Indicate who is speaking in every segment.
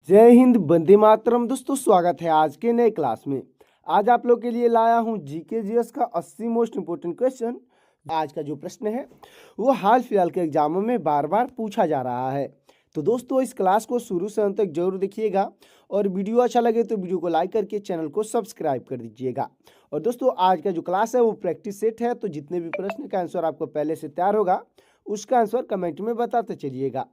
Speaker 1: जय हिंद, वंदे मातरम। दोस्तों स्वागत है आज के नए क्लास में। आज आप लोग के लिए लाया हूं जीके जीएस का 80 मोस्ट इंपोर्टेंट क्वेश्चन। आज का जो प्रश्न है वो हाल फिलहाल के एग्जामों में बार बार पूछा जा रहा है। तो दोस्तों इस क्लास को शुरू से अंत तक जरूर देखिएगा और वीडियो अच्छा लगे तो वीडियो को लाइक करके चैनल को सब्सक्राइब कर दीजिएगा। और दोस्तों आज का जो क्लास है वो प्रैक्टिस सेट है, तो जितने भी प्रश्न का आंसर आपको पहले से तैयार होगा उसका आंसर कमेंट में बताते चलिएगा।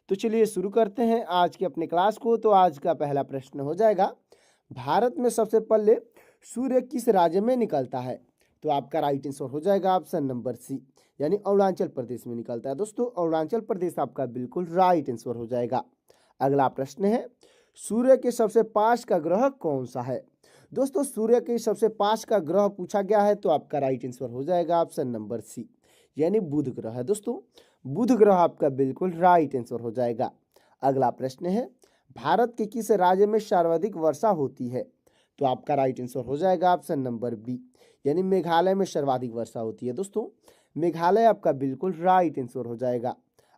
Speaker 1: तो चलिए शुरू करते हैं आज के अपने क्लास को। तो आज का पहला प्रश्न हो जाएगा, भारत में सबसे पहले सूर्य किस राज्य में निकलता है? तो आपका राइट आंसर हो जाएगा ऑप्शन नंबर सी, यानी अरुणाचल प्रदेश में निकलता है। दोस्तों अरुणाचल प्रदेश आपका बिल्कुल राइट आंसर हो जाएगा। अगला प्रश्न है, सूर्य के सबसे पास का ग्रह कौन सा है? दोस्तों सूर्य के सबसे पास का ग्रह पूछा गया है, तो आपका राइट आंसर हो जाएगा ऑप्शन नंबर सी, यानी बुध ग्रह है। दोस्तों बुध ग्रह आपका बिल्कुल राइट आंसर हो जाएगा। अगला प्रश्न है, भारत के किस राज्य में सर्वाधिक वर्षा होती है? तो आपका राइट आंसर हो जाएगा ऑप्शन नंबर बी, यानी मेघालय में सर्वाधिक वर्षा होती है। दोस्तों मेघालय आपका बिल्कुल राइट आंसर हो जाएगा।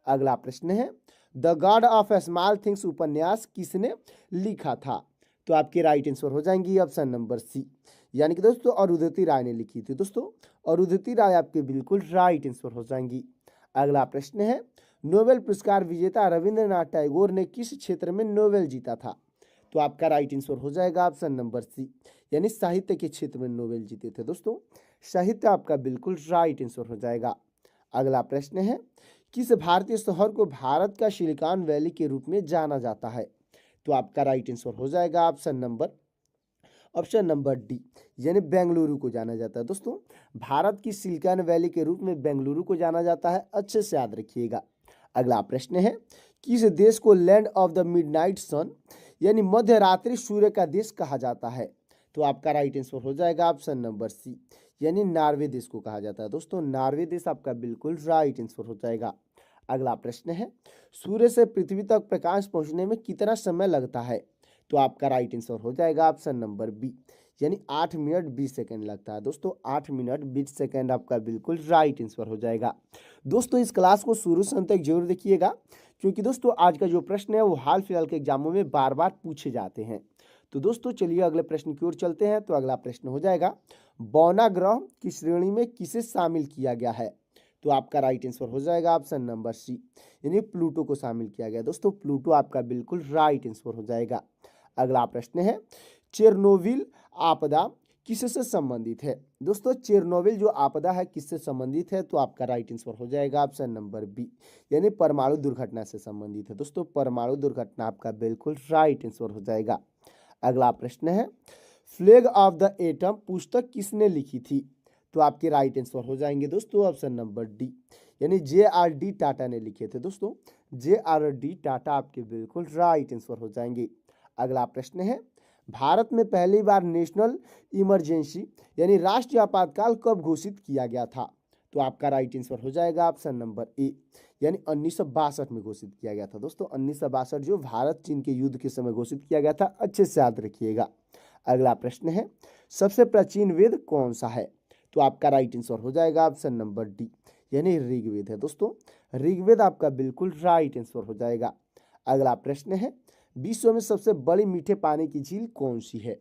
Speaker 1: अगला प्रश्न है, the God of small things उपन्यास किसने लिखा था? तो आपके राइट आंसर हो जाएंगी ऑप्शन नंबर सी, यानी कि दोस्तों अरुंधति राय ने लिखी थी। दोस्तों अरुंधति राय आपके बिल्कुल राइट आंसर हो जाएंगी। अगला प्रश्न है, नोबेल पुरस्कार विजेता रविंद्रनाथ टैगोर ने किस क्षेत्र में नोबेल जीता था? तो आपका राइट आंसर हो जाएगा ऑप्शन नंबर सी, यानी साहित्य के क्षेत्र में नोबेल जीते थे। दोस्तों साहित्य आपका बिल्कुल राइट आंसर हो जाएगा। अगला प्रश्न है, किस भारतीय शहर को भारत का सिलिकॉन वैली के रूप में जाना जाता है? तो आपका राइट आंसर हो जाएगा ऑप्शन नंबर डी, यानी बेंगलुरु को जाना जाता है। दोस्तों भारत की सिलिकॉन वैली के रूप में बेंगलुरु को जाना जाता है, अच्छे से याद रखिएगा। अगला प्रश्न है, किस देश को लैंड ऑफ द मिडनाइट सन यानी मध्य रात्रि सूर्य का देश कहा जाता है? तो आपका राइट आंसर हो जाएगा ऑप्शन नंबर सी, यानी नॉर्वे देश को कहा जाता है। दोस्तों नॉर्वे देश आपका बिल्कुल राइट आंसर हो जाएगा। अगला प्रश्न है, सूर्य से पृथ्वी तक प्रकाश पहुंचने में कितना समय लगता है? तो आपका राइट आंसर हो जाएगा ऑप्शन नंबर बी, यानी 8 मिनट 20 सेकंड लगता है। दोस्तों 8 मिनट 20 सेकंड आपका बिल्कुल राइट आंसर हो जाएगा। दोस्तों इस क्लास को शुरू से अंत तक जरूर देखिएगा, क्योंकि दोस्तों आज का जो प्रश्न है वो हाल फिलहाल के एग्जामों में बार बार पूछे जाते हैं। तो दोस्तों चलिए अगले प्रश्न की ओर चलते हैं। तो अगला प्रश्न हो जाएगा, बौना ग्रह की श्रेणी में किसे शामिल किया गया है? तो आपका राइट आंसर हो जाएगा ऑप्शन नंबर सी, यानी प्लूटो को शामिल किया गया। दोस्तों प्लूटो आपका बिल्कुल राइट आंसर हो जाएगा। अगला प्रश्न है, चेरनोबिल आपदा किससे संबंधित है? दोस्तों चेरनोबिल जो आपदा है किससे संबंधित है? तो आपका राइट आंसर हो जाएगा ऑप्शन नंबर बी, यानी परमाणु दुर्घटना से संबंधित है। दोस्तों परमाणु दुर्घटना आपका बिल्कुल राइट आंसर हो जाएगा। अगला प्रश्न है, फ्लैग ऑफ द एटम पुस्तक किसने लिखी थी? तो आपके राइट आंसर हो जाएंगे दोस्तों ऑप्शन नंबर डी, यानी JR-D टाटा ने लिखे थे। दोस्तों JR-D टाटा आपके बिल्कुल राइट आंसर हो जाएंगे। अगला प्रश्न है, भारत में पहली बार नेशनल इमरजेंसी यानी राष्ट्रीय आपातकाल कब घोषित किया गया था? तो आपका राइट आंसर हो जाएगा ऑप्शन नंबर ए, यानी 1962 में घोषित किया गया था। दोस्तों 1962 जो भारत चीन के युद्ध के समय घोषित किया गया था, अच्छे से याद रखिएगा। अगला प्रश्न है, सबसे प्राचीन वेद कौन सा है? तो आपका राइट आंसर हो जाएगा ऑप्शन नंबर डी, यानी ऋग्वेद है। दोस्तों ऋग्वेद आपका बिल्कुल राइट आंसर हो जाएगा। अगला प्रश्न है, विश्व में सबसे बड़ी मीठे पानी की झील कौन सी है?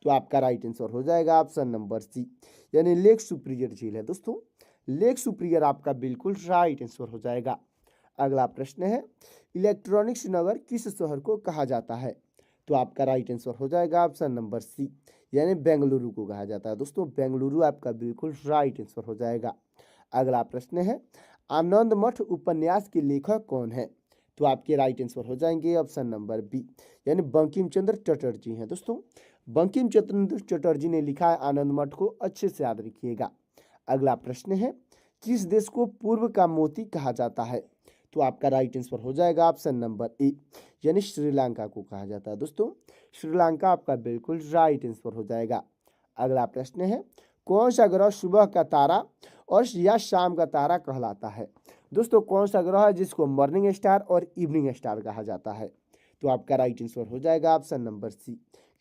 Speaker 1: तो आपका राइट आंसर हो जाएगा ऑप्शन नंबर सी, यानी लेक सुप्रियर झील है। दोस्तों लेक सुप्रियर आपका बिल्कुल राइट आंसर हो जाएगा। अगला प्रश्न है, इलेक्ट्रॉनिक्स नगर किस शहर को कहा जाता है? तो आपका राइट आंसर हो जाएगा ऑप्शन नंबर सी, यानी बेंगलुरु को कहा जाता है। दोस्तों बेंगलुरु आपका बिल्कुल राइट आंसर हो जाएगा। अगला प्रश्न है, आनंद मठ उपन्यास के लेखक कौन है? तो आपके राइट आंसर हो जाएंगे ऑप्शन नंबर बी, यानी बंकिम चंद्र चटर्जी हैं। दोस्तों बंकिम चंद्र चटर्जी ने लिखा है आनंद मठ को, अच्छे से याद रखिएगा। अगला प्रश्न है, किस देश को पूर्व का मोती कहा जाता है? तो आपका राइट आंसर हो जाएगा ऑप्शन नंबर ए, यानी श्रीलंका को कहा जाता है। दोस्तों श्रीलंका आपका बिल्कुल राइट आंसर हो जाएगा। अगला प्रश्न है, कौन सा ग्रह सुबह का तारा और या शाम का तारा कहलाता है? दोस्तों कौन सा ग्रह है जिसको मॉर्निंग स्टार और इवनिंग स्टार कहा जाता है? तो आपका राइट आंसर हो जाएगा ऑप्शन नंबर सी,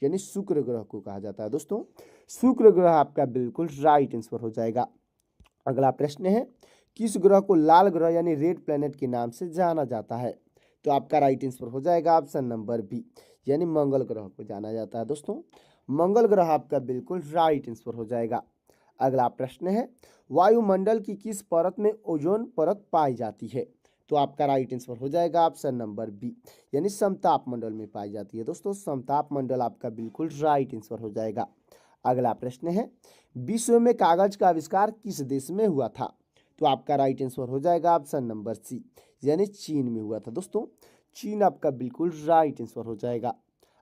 Speaker 1: यानी शुक्र ग्रह को कहा जाता है। दोस्तों शुक्र ग्रह आपका बिल्कुल राइट आंसर हो जाएगा। अगला प्रश्न है, किस ग्रह को लाल ग्रह यानी रेड प्लैनेट के नाम से जाना जाता है? तो आपका राइट आंसर हो जाएगा ऑप्शन नंबर बी, यानी मंगल ग्रह को जाना जाता है दोस्तों। मंगल ग्रह आपका बिल्कुल राइट आंसर हो जाएगा। अगला प्रश्न है, वायुमंडल की किस परत में ओजोन परत पाई जाती है? तो आपका राइट आंसर हो जाएगा ऑप्शन नंबर बी, यानी समताप मंडल में पाई जाती है दोस्तों। समताप मंडल आपका बिल्कुल राइट आंसर हो जाएगा। अगला प्रश्न है, विश्व में कागज का आविष्कार किस देश में हुआ था? तो आपका राइट आंसर हो जाएगा ऑप्शन नंबर सी, यानी चीन में हुआ था दोस्तों। चीन आपका बिल्कुल राइट आंसर हो जाएगा।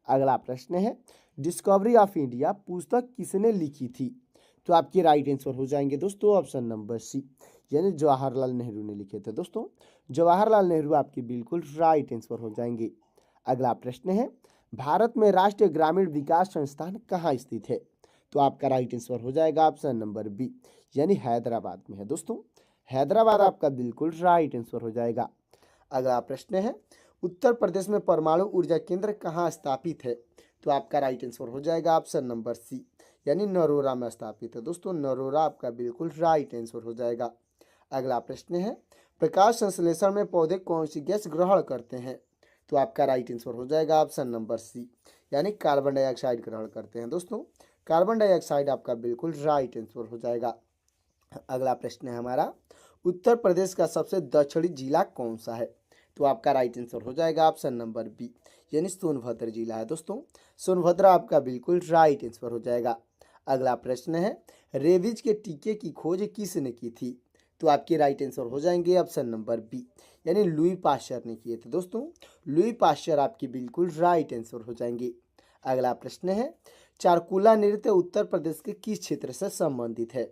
Speaker 1: अगला प्रश्न है, डिस्कवरी ऑफ इंडिया पुस्तक किसने लिखी थी? तो आपके राइट आंसर हो जाएंगे दोस्तों ऑप्शन नंबर सी, यानी जवाहरलाल नेहरू ने लिखे थे दोस्तों। जवाहरलाल नेहरू आपके बिल्कुल राइट आंसर हो जाएंगे। अगला प्रश्न है, भारत में राष्ट्रीय ग्रामीण विकास संस्थान कहाँ स्थित है? तो आपका राइट आंसर हो जाएगा ऑप्शन नंबर बी, यानी हैदराबाद में है दोस्तों। हैदराबाद आपका बिल्कुल राइट आंसर हो जाएगा। अगला प्रश्न है, उत्तर प्रदेश में परमाणु ऊर्जा केंद्र कहाँ स्थापित है? तो आपका राइट आंसर हो जाएगा ऑप्शन नंबर सी, यानी नरोरा में स्थापित है दोस्तों। नरोरा आपका बिल्कुल राइट आंसर हो जाएगा। अगला प्रश्न है, प्रकाश संश्लेषण में पौधे कौन सी गैस ग्रहण करते हैं? तो आपका राइट आंसर हो जाएगा ऑप्शन नंबर सी, यानी कार्बन डाइऑक्साइड ग्रहण करते हैं दोस्तों। कार्बन डाइऑक्साइड आपका बिल्कुल राइट आंसर हो जाएगा। अगला प्रश्न है हमारा, उत्तर प्रदेश का सबसे दक्षिणी जिला कौन सा है? तो आपका राइट आंसर हो जाएगा ऑप्शन नंबर बी, यानी सोनभद्र जिला है दोस्तों। सोनभद्र आपका बिल्कुल राइट आंसर हो जाएगा। अगला प्रश्न है, रेबीज के टीके की खोज किसने की थी? तो आपके राइट आंसर हो जाएंगे ऑप्शन नंबर बी, यानी लुई पाश्चर ने किए थे दोस्तों। लुई पाश्चर आपकी बिल्कुल राइट आंसर हो जाएंगे। अगला प्रश्न है, चारकुला नृत्य उत्तर प्रदेश के किस क्षेत्र से संबंधित है?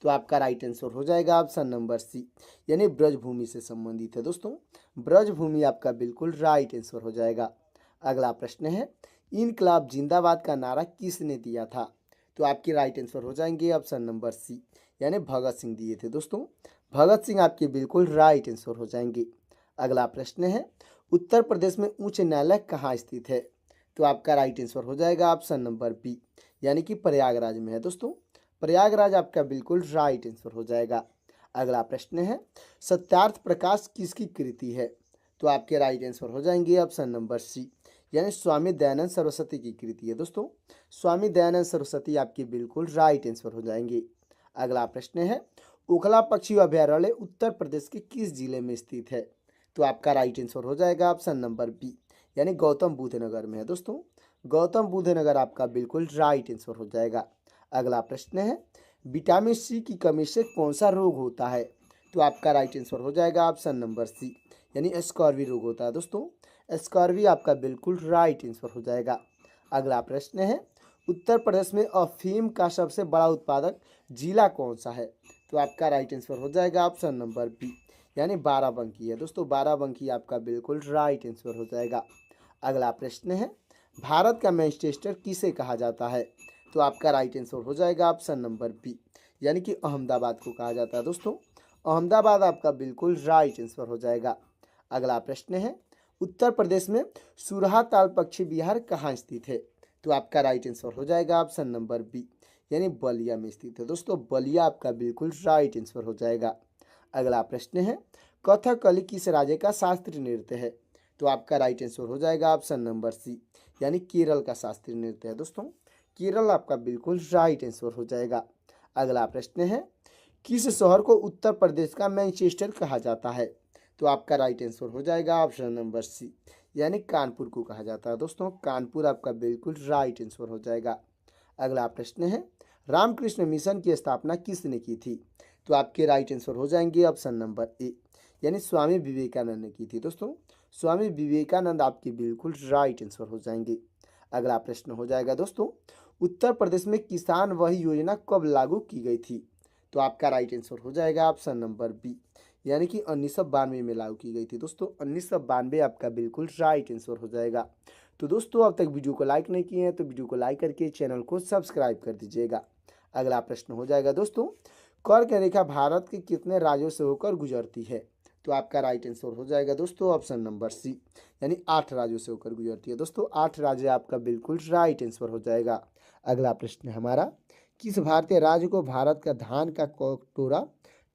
Speaker 1: तो आपका राइट आंसर हो जाएगा ऑप्शन नंबर सी, यानी ब्रजभूमि से संबंधित है दोस्तों। ब्रजभूमि आपका बिल्कुल राइट आंसर हो जाएगा। अगला प्रश्न है, इनकलाब जिंदाबाद का नारा किसने दिया था? तो आपके राइट आंसर हो जाएंगे ऑप्शन नंबर सी, यानी भगत सिंह दिए थे दोस्तों। भगत सिंह आपके बिल्कुल राइट आंसर हो जाएंगे। अगला प्रश्न है, उत्तर प्रदेश में उच्च न्यायालय कहाँ स्थित है? तो आपका राइट आंसर हो जाएगा ऑप्शन नंबर बी, यानी कि प्रयागराज में है दोस्तों। प्रयागराज आपका बिल्कुल राइट आंसर हो जाएगा। अगला प्रश्न है, सत्यार्थ प्रकाश किसकी कृति है? तो आपके राइट आंसर हो जाएंगे ऑप्शन नंबर सी, यानी स्वामी दयानंद सरस्वती की कृति है दोस्तों। स्वामी दयानंद सरस्वती आपके बिल्कुल राइट आंसर हो जाएंगे। अगला प्रश्न है, ओखला पक्षी अभयारण्य उत्तर प्रदेश के किस जिले में स्थित है? तो आपका राइट आंसर हो जाएगा ऑप्शन नंबर बी, यानी गौतम बुद्ध नगर में है दोस्तों। गौतम बुद्ध नगर आपका बिल्कुल राइट आंसर हो जाएगा। अगला प्रश्न है, विटामिन सी की कमी से कौन सा रोग होता है? तो आपका राइट आंसर हो जाएगा ऑप्शन नंबर सी, यानी स्कॉर्वी रोग होता है दोस्तों। स्कॉर्वी आपका बिल्कुल राइट आंसर हो जाएगा। अगला प्रश्न है, उत्तर प्रदेश में अफीम का सबसे बड़ा उत्पादक जिला कौन सा है? तो आपका राइट आंसर हो जाएगा ऑप्शन नंबर बी, यानी बाराबंकी है दोस्तों। बाराबंकी आपका बिल्कुल राइट आंसर हो जाएगा। अगला प्रश्न है, भारत का मैनचेस्टर किसे कहा जाता है? तो आपका राइट आंसर हो जाएगा ऑप्शन नंबर बी, यानी कि अहमदाबाद को कहा जाता है दोस्तों। अहमदाबाद आपका बिल्कुल राइट आंसर हो जाएगा। अगला प्रश्न है, उत्तर प्रदेश में सुरहा ताल पक्षी विहार कहाँ स्थित है? तो आपका राइट आंसर हो जाएगा ऑप्शन नंबर बी, यानी बलिया में स्थित है दोस्तों। बलिया आपका बिल्कुल राइट आंसर हो जाएगा। अगला प्रश्न है, कथकली किस राज्य का शास्त्रीय नृत्य है? तो आपका राइट आंसर हो जाएगा ऑप्शन नंबर सी, यानी केरल का शास्त्रीय नृत्य है दोस्तों। केरल आपका बिल्कुल राइट आंसर हो जाएगा। अगला प्रश्न है, किस शहर को उत्तर प्रदेश का मैनचेस्टर कहा जाता है? तो आपका राइट आंसर हो जाएगा ऑप्शन नंबर सी, यानी कानपुर को कहा जाता है दोस्तों। कानपुर आपका बिल्कुल राइट आंसर हो जाएगा। अगला प्रश्न है, रामकृष्ण मिशन की स्थापना किसने की थी? तो आपके राइट आंसर हो जाएंगे ऑप्शन नंबर ए, यानी स्वामी विवेकानंद ने की थी दोस्तों। स्वामी विवेकानंद आपके बिल्कुल राइट आंसर हो जाएंगे। अगला प्रश्न हो जाएगा दोस्तों, उत्तर प्रदेश में किसान वह योजना कब लागू की गई थी? तो आपका राइट आंसर हो जाएगा ऑप्शन नंबर बी, यानी कि 1992 में लागू की गई थी दोस्तों। 1992 आपका बिल्कुल राइट आंसर हो जाएगा। तो दोस्तों, अब तक वीडियो को लाइक नहीं किए हैं तो वीडियो को लाइक करके चैनल को सब्सक्राइब कर दीजिएगा। अगला प्रश्न हो जाएगा दोस्तों, कर्क रेखा भारत के कितने राज्यों से होकर गुजरती है? तो आपका राइट आंसर हो जाएगा दोस्तों ऑप्शन नंबर सी, यानी 8 राज्यों से होकर गुजरती है दोस्तों। 8 राज्य आपका बिल्कुल राइट आंसर हो जाएगा। अगला प्रश्न है हमारा, किस भारतीय राज्य को भारत का धान का कटोरा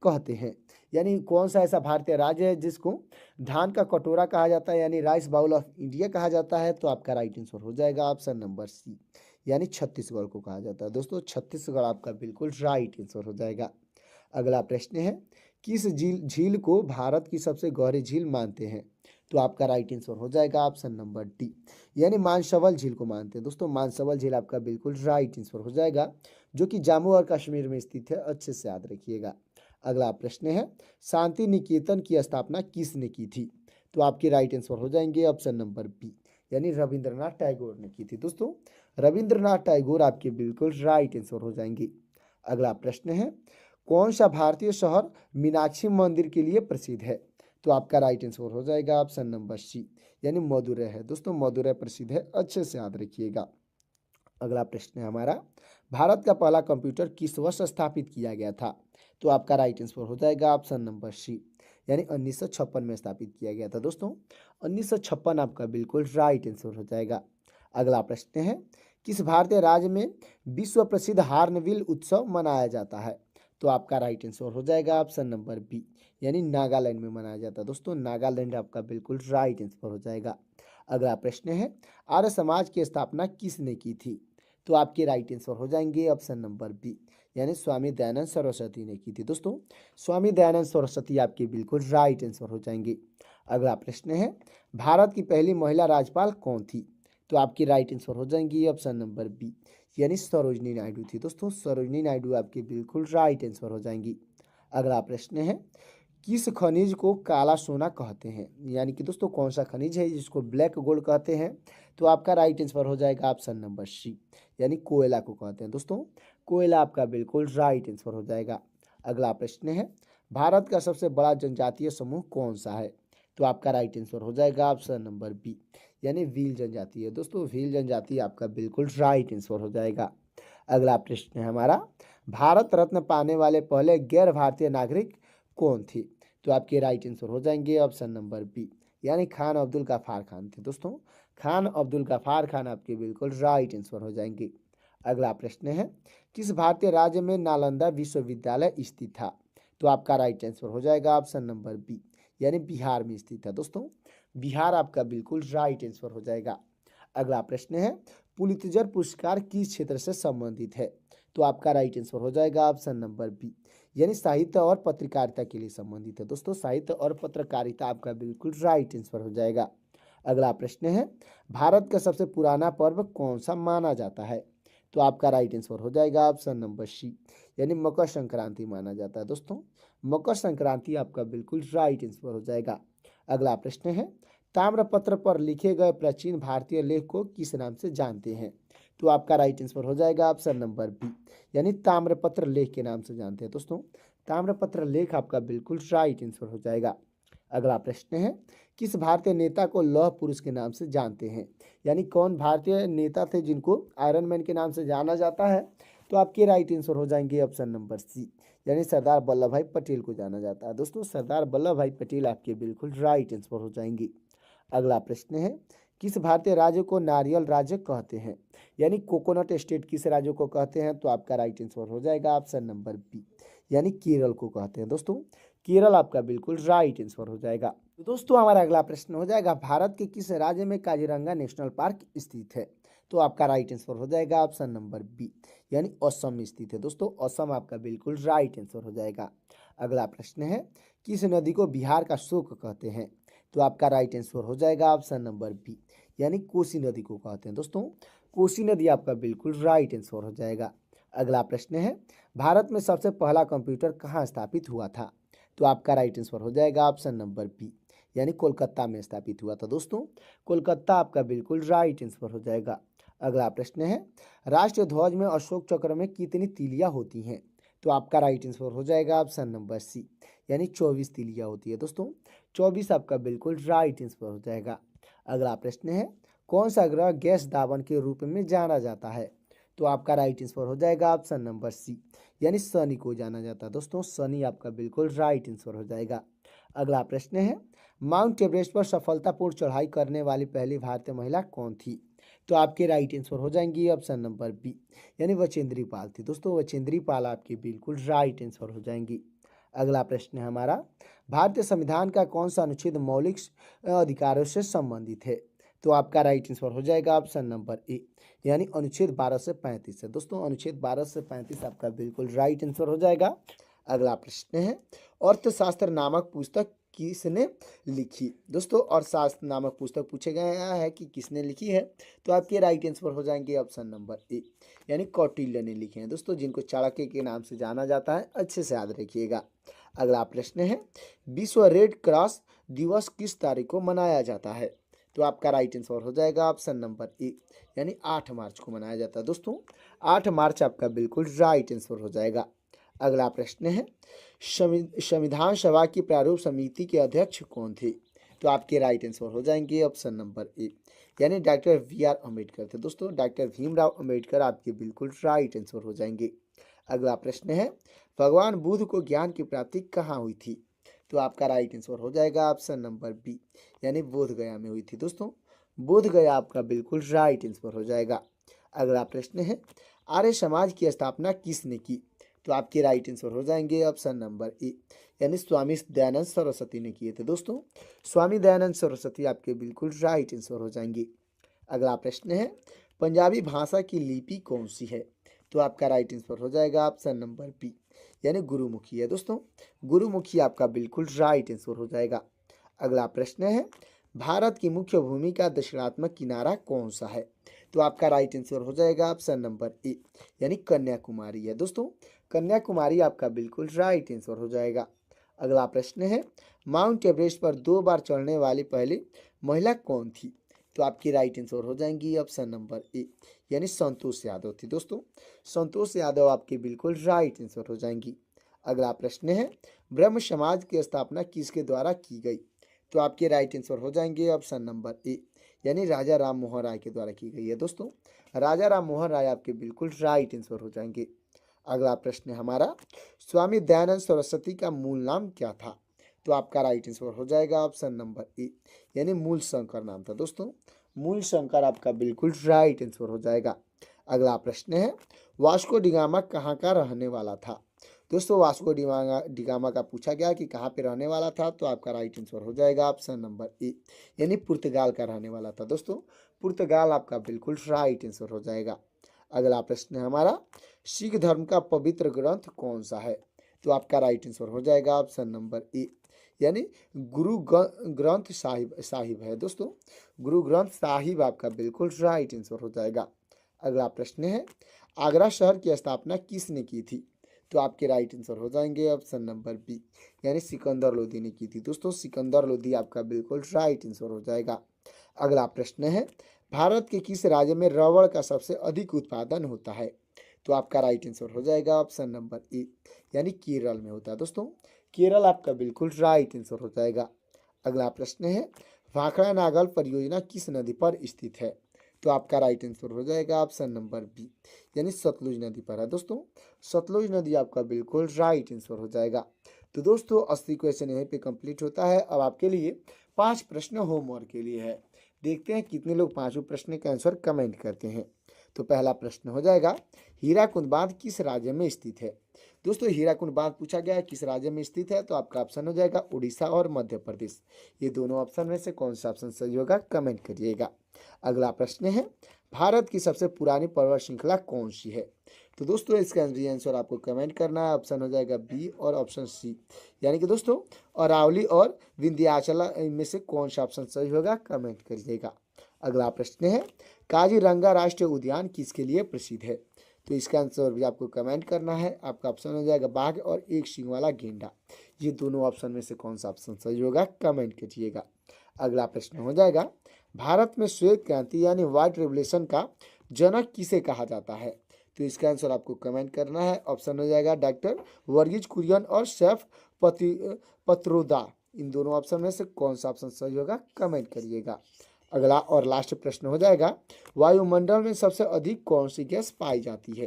Speaker 1: कहते हैं? यानी कौन सा ऐसा भारतीय राज्य है जिसको धान का कटोरा कहा जाता है, यानी राइस बाउल ऑफ इंडिया कहा जाता है? तो आपका राइट आंसर हो जाएगा ऑप्शन नंबर सी, यानी छत्तीसगढ़ को कहा जाता है। दोस्तों छत्तीसगढ़ आपका बिल्कुल राइट आंसर हो जाएगा। अगला प्रश्न है, किस झील को भारत की सबसे गहरी झील मानते हैं? तो आपका राइट आंसर हो जाएगा ऑप्शन नंबर डी, यानी मानसवल झील को मानते हैं। दोस्तों मानसवल झील आपका बिल्कुल राइट आंसर हो जाएगा, जो कि जम्मू और कश्मीर में स्थित है, अच्छे से याद रखिएगा। अगला प्रश्न है, शांति निकेतन की स्थापना किसने की थी? तो आपके राइट आंसर हो जाएंगे ऑप्शन नंबर बी, यानी रविंद्रनाथ टैगोर ने की थी। दोस्तों रविंद्रनाथ टैगोर आपके बिल्कुल राइट आंसर हो जाएंगे। अगला प्रश्न है, कौन सा भारतीय शहर मीनाक्षी मंदिर के लिए प्रसिद्ध है? तो आपका राइट आंसर हो जाएगा ऑप्शन नंबर सी, यानी मदुरै है। दोस्तों मदुरै प्रसिद्ध है, अच्छे से याद रखिएगा। अगला प्रश्न है हमारा, भारत का पहला कंप्यूटर किस वर्ष स्थापित किया गया था? तो आपका राइट आंसर हो जाएगा ऑप्शन नंबर सी, यानी 1956 में स्थापित किया गया था। दोस्तों 1956 आपका बिल्कुल राइट आंसर हो जाएगा। अगला प्रश्न है, किस भारतीय राज्य में विश्व प्रसिद्ध हार्नबिल उत्सव मनाया जाता है? तो आपका राइट आंसर हो जाएगा ऑप्शन नंबर बी, यानी नागालैंड में मनाया जाता है। दोस्तों नागालैंड आपका बिल्कुल राइट आंसर हो जाएगा। अगला प्रश्न है, आर्य समाज की स्थापना किसने की थी? तो आपके राइट आंसर हो जाएंगे ऑप्शन नंबर बी, यानी स्वामी दयानंद सरस्वती ने की थी। दोस्तों स्वामी दयानंद सरस्वती आपके बिल्कुल राइट आंसर हो जाएंगे। अगला प्रश्न है, भारत की पहली महिला राज्यपाल कौन थी? तो आपकी राइट आंसर हो जाएंगी ऑप्शन नंबर बी, यानी सरोजनी नायडू थी। दोस्तों सरोजनी नायडू आपके बिल्कुल राइट आंसर हो जाएंगी। अगला प्रश्न है, किस खनिज को काला सोना कहते हैं? यानी कि दोस्तों कौन सा खनिज है जिसको ब्लैक गोल्ड कहते हैं? तो आपका राइट आंसर हो जाएगा ऑप्शन नंबर सी, यानी कोयला को कहते हैं। दोस्तों कोयला आपका बिल्कुल राइट आंसर हो जाएगा। अगला प्रश्न है, भारत का सबसे बड़ा जनजातीय समूह कौन सा है? तो आपका राइट आंसर हो जाएगा ऑप्शन नंबर बी, यानी भील जनजाति है। दोस्तों भील जनजाति आपका बिल्कुल राइट आंसर हो जाएगा। अगला प्रश्न है हमारा, भारत रत्न पाने वाले पहले गैर भारतीय नागरिक कौन थे? तो आपके राइट आंसर हो जाएंगे ऑप्शन नंबर बी, यानी खान अब्दुल गफ्फार खान थे। दोस्तों खान अब्दुल गफ्फार खान आपके बिल्कुल राइट आंसर हो जाएंगे। अगला प्रश्न है, किस भारतीय राज्य में नालंदा विश्वविद्यालय स्थित था? तो आपका राइट आंसर हो जाएगा ऑप्शन नंबर बी, यानी बिहार में स्थित है। दोस्तों बिहार आपका बिल्कुल राइट आंसर हो जाएगा। अगला प्रश्न है, पुलित्जर पुरस्कार किस क्षेत्र से संबंधित है? तो आपका राइट आंसर हो जाएगा ऑप्शन नंबर बी, यानी साहित्य और पत्रकारिता के लिए संबंधित है। दोस्तों साहित्य और पत्रकारिता आपका बिल्कुल राइट आंसर हो जाएगा। अगला प्रश्न है, भारत का सबसे पुराना पर्व कौन सा माना जाता है? तो आपका राइट आंसर हो जाएगा ऑप्शन नंबर सी, यानी मकर संक्रांति माना जाता है। दोस्तों मकर संक्रांति आपका बिल्कुल राइट आंसर हो जाएगा। अगला प्रश्न है, ताम्रपत्र पर लिखे गए प्राचीन भारतीय लेख को किस नाम से जानते हैं? तो आपका राइट आंसर हो जाएगा ऑप्शन नंबर बी, यानी ताम्रपत्र लेख के नाम से जानते हैं। दोस्तों ताम्रपत्र लेख आपका बिल्कुल राइट आंसर हो जाएगा। अगला प्रश्न है, किस भारतीय नेता को लौह पुरुष के नाम से जानते हैं? यानी कौन भारतीय नेता थे जिनको आयरन मैन के नाम से जाना जाता है? तो आपके राइट आंसर हो जाएंगे ऑप्शन नंबर सी, यानी सरदार वल्लभ भाई पटेल को जाना जाता है। दोस्तों सरदार वल्लभ भाई पटेल आपके बिल्कुल राइट आंसर हो जाएंगे। अगला प्रश्न है, किस भारतीय राज्य को नारियल राज्य कहते हैं? यानी कोकोनट स्टेट किस राज्य को कहते हैं? तो आपका राइट आंसर हो जाएगा ऑप्शन नंबर बी, यानी केरल को कहते हैं। दोस्तों केरल आपका बिल्कुल राइट आंसर हो जाएगा। तो दोस्तों हमारा अगला प्रश्न हो जाएगा, भारत के किस राज्य में काजीरंगा नेशनल पार्क स्थित है? तो आपका राइट आंसर हो जाएगा ऑप्शन नंबर बी, यानी असम में स्थित है। दोस्तों असम आपका बिल्कुल राइट आंसर हो जाएगा। अगला प्रश्न है, किस नदी को बिहार का शोक कहते हैं? तो आपका राइट आंसर हो जाएगा ऑप्शन नंबर बी, यानी कोसी नदी को कहते हैं। दोस्तों कोसी नदी आपका बिल्कुल राइट आंसर हो जाएगा। अगला प्रश्न है, भारत में सबसे पहला कंप्यूटर कहाँ स्थापित हुआ था? तो आपका राइट आंसर हो जाएगा ऑप्शन नंबर बी, यानी कोलकाता में स्थापित हुआ था। दोस्तों कोलकाता आपका बिल्कुल राइट आंसर हो जाएगा। अगला प्रश्न है, राष्ट्रीय ध्वज में अशोक चक्र में कितनी तीलियां होती हैं? तो आपका राइट आंसर हो जाएगा ऑप्शन नंबर सी, यानी 24 तीलियां होती है। दोस्तों 24 आपका बिल्कुल राइट आंसर हो जाएगा। अगला प्रश्न है, कौन सा ग्रह गैस दावन के रूप में जाना जाता है? तो आपका राइट आंसर हो जाएगा ऑप्शन नंबर सी, यानी शनि को जाना जाता है। दोस्तों शनि आपका बिल्कुल राइट आंसर हो जाएगा। अगला प्रश्न है, माउंट एवरेस्ट पर सफलतापूर्ण चढ़ाई करने वाली पहली भारतीय महिला कौन थी? तो आपके राइट आंसर हो जाएंगी ऑप्शन नंबर बी, यानी बचेंद्री पाल थी। दोस्तों बचेंद्री पाल आपकी बिल्कुल राइट आंसर हो जाएंगी। अगला प्रश्न है हमारा, भारतीय संविधान का कौन सा अनुच्छेद मौलिक अधिकारों से संबंधित है? तो आपका राइट आंसर हो जाएगा ऑप्शन नंबर ए, यानी अनुच्छेद 12 से 35 है। दोस्तों अनुच्छेद 12 से 35 आपका बिल्कुल राइट आंसर हो जाएगा। अगला प्रश्न है, अर्थशास्त्र नामक पुस्तक किसने लिखी? दोस्तों अर्थशास्त्र नामक पुस्तक पूछे गया है कि किसने लिखी है, तो आपके राइट आंसर हो जाएंगे ऑप्शन नंबर ए, यानी कौटिल्य ने लिखे हैं। दोस्तों जिनको चाणक्य के नाम से जाना जाता है, अच्छे से याद रखिएगा। अगला प्रश्न है, विश्व रेड क्रॉस दिवस किस तारीख को मनाया जाता है? तो आपका राइट आंसर हो जाएगा ऑप्शन नंबर ए, यानी 8 मार्च को मनाया जाता है। दोस्तों 8 मार्च आपका बिल्कुल राइट आंसर हो जाएगा। अगला प्रश्न है, संविधान सभा की प्रारूप समिति के अध्यक्ष कौन थे? तो आपके राइट आंसर हो जाएंगे ऑप्शन नंबर ए, यानी डॉक्टर वी.आर. अम्बेडकर थे। दोस्तों डॉक्टर भीमराव अम्बेडकर आपके बिल्कुल राइट आंसर हो जाएंगे। अगला प्रश्न है, भगवान बुद्ध को ज्ञान की प्राप्ति कहाँ हुई थी? तो आपका राइट आंसर हो जाएगा ऑप्शन नंबर बी, यानी बोधगया में हुई थी। दोस्तों बोधगया आपका बिल्कुल राइट आंसर हो जाएगा। अगला प्रश्न है, आर्य समाज की स्थापना किसने की? तो आपके राइट आंसर हो जाएंगे ऑप्शन नंबर ए, यानी स्वामी दयानंद सरस्वती ने किए थे। दोस्तों स्वामी दयानंद सरस्वती आपके बिल्कुल राइट आंसर हो जाएंगे। अगला प्रश्न है, पंजाबी भाषा की लिपि कौन सी है? तो आपका राइट आंसर हो जाएगा ऑप्शन नंबर बी, यानी गुरुमुखी है। दोस्तों गुरुमुखी आपका बिल्कुल राइट आंसर हो जाएगा। अगला प्रश्न है, भारत की मुख्य भूमि का दक्षिणात्मक किनारा कौन सा है? तो आपका राइट आंसर हो जाएगा ऑप्शन नंबर ए, यानी कन्याकुमारी है। दोस्तों कन्याकुमारी आपका बिल्कुल राइट आंसर हो जाएगा। अगला प्रश्न है, माउंट एवरेस्ट पर 2 बार चढ़ने वाली पहली महिला कौन थी? तो आपकी राइट आंसर हो जाएंगी ऑप्शन नंबर ए, यानी संतोष यादव थी। दोस्तों संतोष यादव आपके बिल्कुल राइट आंसर हो जाएंगी। अगला प्रश्न है, ब्रह्म समाज की स्थापना किसके द्वारा की गई? तो आपके राइट आंसर हो जाएंगे ऑप्शन नंबर ए, यानी राजा राम मोहन राय के द्वारा की गई है। दोस्तों राजा राम मोहन राय आपके बिल्कुल राइट आंसर हो जाएंगे। अगला प्रश्न है हमारा, स्वामी दयानंद सरस्वती का मूल नाम क्या था? तो आपका राइट आंसर हो जाएगा ऑप्शन नंबर ए, यानी मूल शंकर नाम था। दोस्तों मूल शंकर आपका बिल्कुल राइट आंसर हो जाएगा। अगला प्रश्न है, वास्को डिगामा कहाँ का रहने वाला था? दोस्तों वास्को डिगामा का पूछा गया कि कहाँ पे रहने वाला था, तो आपका राइट आंसर हो जाएगा ऑप्शन नंबर ए, यानी पुर्तगाल का रहने वाला था। दोस्तों पुर्तगाल आपका बिल्कुल राइट आंसर हो जाएगा। अगला प्रश्न है हमारा, सिख धर्म का पवित्र ग्रंथ कौन सा है? तो आपका राइट आंसर हो जाएगा ऑप्शन नंबर ए, यानी गुरु ग्रंथ साहिब है। दोस्तों गुरु ग्रंथ साहिब आपका बिल्कुल राइट आंसर हो जाएगा। अगला प्रश्न है, आगरा शहर की स्थापना किसने की थी? तो आपके राइट आंसर हो जाएंगे ऑप्शन नंबर बी, यानी सिकंदर लोदी ने की थी। दोस्तों सिकंदर लोदी आपका बिल्कुल राइट आंसर हो जाएगा। अगला प्रश्न है, भारत के किस राज्य में रबड़ का सबसे अधिक उत्पादन होता है? तो आपका राइट आंसर हो जाएगा ऑप्शन नंबर ए, यानी केरल में होता है। दोस्तों केरल आपका बिल्कुल राइट आंसर हो जाएगा। अगला प्रश्न है, भाखड़ा नागल परियोजना किस नदी पर स्थित है? तो आपका राइट आंसर हो जाएगा ऑप्शन नंबर बी, यानी सतलुज नदी पर है। दोस्तों सतलुज नदी आपका बिल्कुल राइट आंसर हो जाएगा। तो दोस्तों 80 क्वेश्चन यहीं पे कंप्लीट होता है। अब आपके लिए 5 प्रश्न होमवर्क के लिए है। देखते हैं कितने लोग 5 प्रश्न के आंसर कमेंट करते हैं। तो पहला प्रश्न हो जाएगा, हीराकुंड बांध किस राज्य में स्थित है? दोस्तों हीराकुंड बांध पूछा गया है किस राज्य में स्थित है, तो आपका ऑप्शन हो जाएगा उड़ीसा और मध्य प्रदेश। ये दोनों ऑप्शन में से कौन सा ऑप्शन सही होगा कमेंट करिएगा। अगला प्रश्न है, भारत की सबसे पुरानी पर्वत श्रृंखला कौन सी है? तो दोस्तों इसका आंसर आपको कमेंट करना है। ऑप्शन हो जाएगा बी और ऑप्शन सी, यानी कि दोस्तों अरावली और विंध्याचल में से कौन सा ऑप्शन सही होगा कमेंट करिएगा। अगला प्रश्न है, काजीरंगा राष्ट्रीय उद्यान किसके लिए प्रसिद्ध है? तो इसका आंसर भी आपको कमेंट करना है। आपका ऑप्शन हो जाएगा बाघ और एक सींग वाला गेंडा। ये दोनों ऑप्शन में से कौन सा ऑप्शन सही होगा कमेंट कीजिएगा। अगला प्रश्न हो जाएगा, भारत में श्वेत क्रांति यानी व्हाइट रेवोल्यूशन का जनक किसे कहा जाता है? तो इसका आंसर आपको कमेंट करना है। ऑप्शन हो जाएगा डॉक्टर वर्गीज कुरियन और सैफ पत्रोदा। इन दोनों ऑप्शन में से कौन सा ऑप्शन सही होगा कमेंट करिएगा। अगला और लास्ट प्रश्न हो जाएगा, वायुमंडल में सबसे अधिक कौन सी गैस पाई जाती है?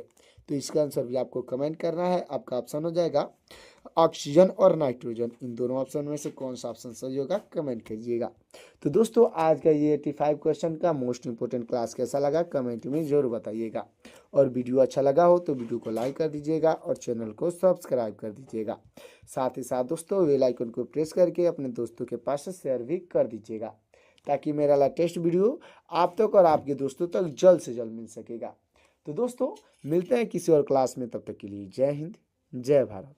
Speaker 1: तो इसका आंसर भी आपको कमेंट करना है। आपका ऑप्शन हो जाएगा ऑक्सीजन और नाइट्रोजन। इन दोनों ऑप्शन में से कौन सा ऑप्शन सही होगा कमेंट कीजिएगा। तो दोस्तों आज का ये 85 क्वेश्चन का मोस्ट इंपोर्टेंट क्लास कैसा लगा कमेंट में जरूर बताइएगा। और वीडियो अच्छा लगा हो तो वीडियो को लाइक कर दीजिएगा और चैनल को सब्सक्राइब कर दीजिएगा। साथ ही साथ दोस्तों बेल आइकन को प्रेस करके अपने दोस्तों के पास शेयर भी कर दीजिएगा, ताकि मेरा लेटेस्ट वीडियो आप तक और आपके दोस्तों तक जल्द से जल्द मिल सकेगा। तो दोस्तों मिलते हैं किसी और क्लास में, तब तक के लिए जय हिंद, जय भारत।